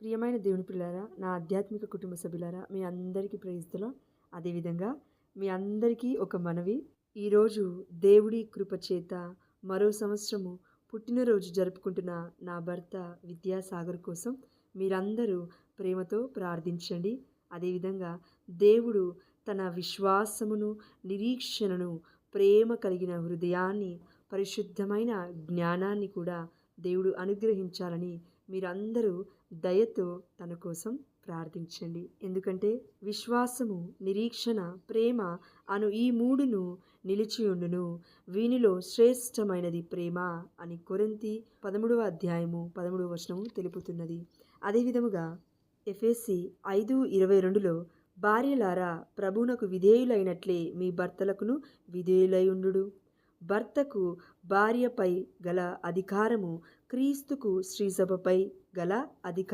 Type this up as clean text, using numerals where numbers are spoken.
ప్రియమైన దేవుని పిల్లారా, నా ఆధ్యాత్మిక కుటుంబ సభ్యులారా, మీ అందరికీ ప్రైజ్ ది లార్డ్. అదేవిధంగా మీ అందరికీ ఒక మనవి. ఈరోజు దేవుడి కృప చేత మరో సంవత్సరము పుట్టినరోజు జరుపుకుంటున్న నా భర్త విద్యాసాగర్ కోసం మీరందరూ ప్రేమతో ప్రార్థించండి. అదేవిధంగా దేవుడు తన విశ్వాసమును, నిరీక్షణను, ప్రేమ కలిగిన హృదయాన్ని, పరిశుద్ధమైన జ్ఞానాన్ని కూడా దేవుడు అనుగ్రహించాలని మీరందరూ దయతో తన కోసం ప్రార్థించండి. ఎందుకంటే విశ్వాసము, నిరీక్షణ, ప్రేమ అను ఈ మూడును నిలిచియుండును. వీనిలో శ్రేష్టమైనది ప్రేమ అని కొరింథీ 13వ అధ్యాయము 13వ వచనము తెలుపుతున్నది. అదేవిధముగా ఎఫెసీ 5:22లో భార్యలారా ప్రభువునకు విధేయులైనట్లే మీ భర్తలకును విధేయులై ఉండుడు. భర్తకు భార్యపై గల అధికారము క్రీస్తుకు స్త్రీసభపై గల అధికారం